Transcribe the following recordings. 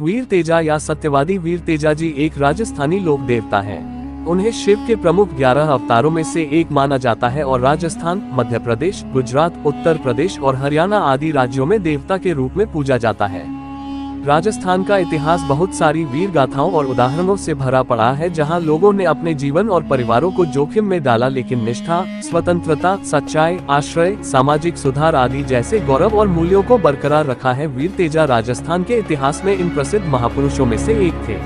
वीर तेजा या सत्यवादी वीर तेजा जी एक राजस्थानी लोक देवता हैं। उन्हें शिव के प्रमुख 11 अवतारों में से एक माना जाता है और राजस्थान, मध्य प्रदेश, गुजरात, उत्तर प्रदेश और हरियाणा आदि राज्यों में देवता के रूप में पूजा जाता है। राजस्थान का इतिहास बहुत सारी वीर गाथाओं और उदाहरणों से भरा पड़ा है, जहां लोगों ने अपने जीवन और परिवारों को जोखिम में डाला, लेकिन निष्ठा, स्वतंत्रता, सच्चाई, आश्रय, सामाजिक सुधार आदि जैसे गौरव और मूल्यों को बरकरार रखा है। वीर तेजा राजस्थान के इतिहास में इन प्रसिद्ध महापुरुषों में से एक थे।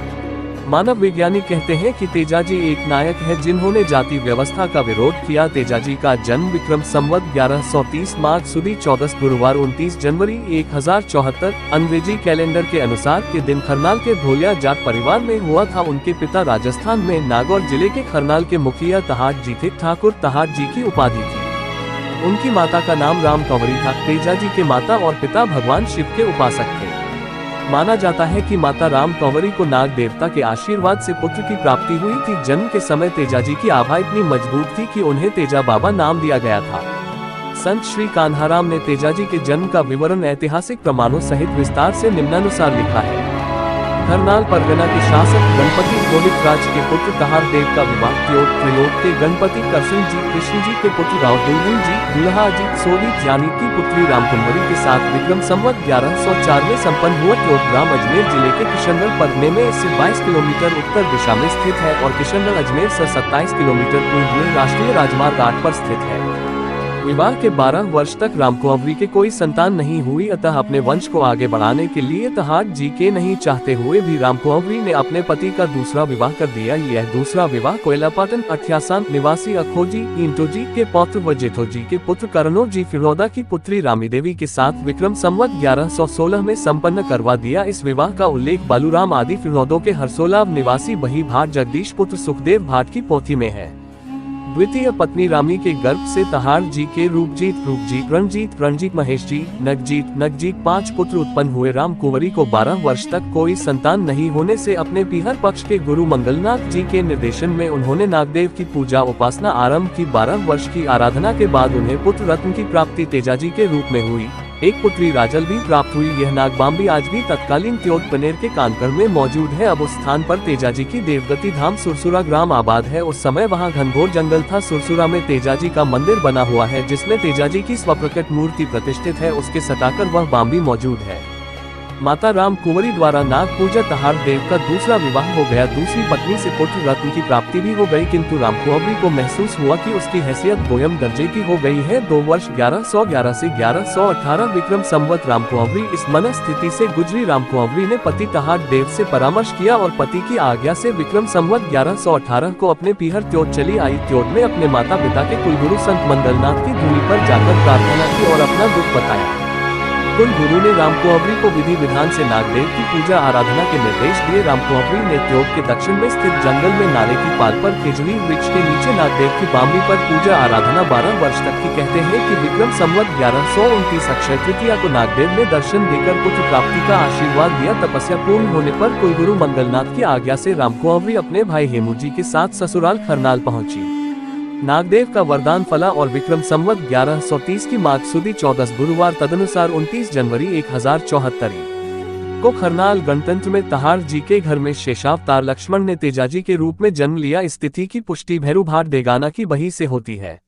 मानव वैज्ञानिक कहते हैं कि तेजा जी एक नायक है जिन्होंने जाति व्यवस्था का विरोध किया। तेजा जी का जन्म विक्रम संवत 1130 मार्च सुदी 14 गुरुवार 29 जनवरी 1074 अंग्रेजी कैलेंडर के अनुसार के दिन खरनाल के धोलिया जाट परिवार में हुआ था। उनके पिता राजस्थान में नागौर जिले के खरनाल के मुखिया तहाट जी थे। ठाकुर तहाट जी की उपाधि थी। उनकी माता का नाम राम कंवरी था। तेजा जी के माता और पिता भगवान शिव के उपासक थे। माना जाता है कि माता राम कंवरी को नाग देवता के आशीर्वाद से पुत्र की प्राप्ति हुई थी। जन्म के समय तेजा जी की आभा इतनी मजबूत थी कि उन्हें तेजा बाबा नाम दिया गया था। संत श्री कान्हाराम ने तेजा जी के जन्म का विवरण ऐतिहासिक प्रमाणों सहित विस्तार से निम्नानुसार लिखा है। खरनाल परगना के शासक गणपति रोहित राज के पुत्र तहार देव का विवाह त्रिलोक के गणपति कृष्ण जी के पुत्र राव दुल्हन जी दुल्हा जी सोली जानी की पुत्री रामकुंवरी के साथ विक्रम संवत 1104 में संपन्न हुआ। ग्राम अजमेर जिले के किशनगढ़ परगने में इससे 22 किलोमीटर उत्तर दिशा में स्थित है और किशनगढ़ अजमेर से 27 किलोमीटर पूर्व में राष्ट्रीय राजमार्ग 8 पर स्थित है। विवाह के 12 वर्ष तक रामकुंवरी के कोई संतान नहीं हुई, अतः अपने वंश को आगे बढ़ाने के लिए तहाट जी के नहीं चाहते हुए भी रामकुंवरी ने अपने पति का दूसरा विवाह कर दिया। यह दूसरा विवाह कोयलापाटन अठ्यासान निवासी अखोजी इंटो जी के पौत्र व जेठो जी के पुत्र करनो जी फिरोदा की पुत्री रामी देवी के साथ विक्रम संवत 1116 में संपन्न करवा दिया। इस विवाह का उल्लेख बालूराम आदि फिरोदों के हरसोलाव निवासी बही भाट जगदीश पुत्र सुखदेव भाट की पोथी में है। द्वितीय पत्नी रामी के गर्भ से तहार जी के रूपजीत रणजीत महेश जी नगजीत 5 पुत्र उत्पन्न हुए। रामकुंवरी को 12 वर्ष तक कोई संतान नहीं होने से अपने पीहर पक्ष के गुरु मंगलनाथ जी के निर्देशन में उन्होंने नागदेव की पूजा उपासना आरंभ की। 12 वर्ष की आराधना के बाद उन्हें पुत्र रत्न की प्राप्ति तेजा जी के रूप में हुई। एक पुत्री राजल भी प्राप्त हुई। यह नागबाम्बी आज भी तत्कालीन त्योद पनेर के कानगढ़ में मौजूद है। अब उस स्थान पर तेजा जी की देवगति धाम सुरसुरा ग्राम आबाद है। उस समय वहां घनघोर जंगल था। सुरसुरा में तेजा जी का मंदिर बना हुआ है जिसमें तेजा जी की स्वप्रकट मूर्ति प्रतिष्ठित है। उसके सटाकर वह बाम्बी मौजूद है। माता राम कुंवरी द्वारा नाग पूजा तहार देव का दूसरा विवाह हो गया। दूसरी पत्नी से पुत्र रत्न की प्राप्ति भी हो गई, किंतु रामकुंवरी को महसूस हुआ कि उसकी हैसियत दोयम दर्जे की हो गई है। 2 वर्ष 1111 से 1118 विक्रम संवत रामकुंवरी इस मन स्थिति से गुजरी। रामकुंवरी ने पति तहार देव से परामर्श किया और पति की आज्ञा से विक्रम संवत 1118 को अपने पीहर त्योद चली आई। त्योद में अपने माता पिता के कुलगुरु संत मंगलनाथ की धूनी पर जाकर प्रार्थना की और अपना दुख बताया। कुलगुरु ने रामकुंवरी को विधि विधान से नागदेव की पूजा आराधना के निर्देश दिए। रामकुंवरी ने त्योद के दक्षिण में स्थित जंगल में नारे की पाल पर खेजड़ी वृक्ष के नीचे नागदेव की बाम्बी पर पूजा आराधना 12 वर्ष तक की। कहते हैं कि विक्रम संवत 1129 अक्षय तृतीया को नागदेव ने दर्शन देकर पुत्र प्राप्ति का आशीर्वाद दिया। तपस्या पूर्ण होने पर कुलगुरु मंगलनाथ की आज्ञा से रामकुंवरी अपने भाई हेमू जी के साथ ससुराल खरनाल पहुंची। नागदेव का वरदान फला और विक्रम संवत 1130 की माघ सुदी 14 गुरुवार तदनुसार 29 जनवरी 1074 को खरनाल गणतंत्र में तहार जी के घर में शेषावतार लक्ष्मण ने तेजा जी के रूप में जन्म लिया। इस तिथि की पुष्टि भैरू भाट डेगाना की बही से होती है।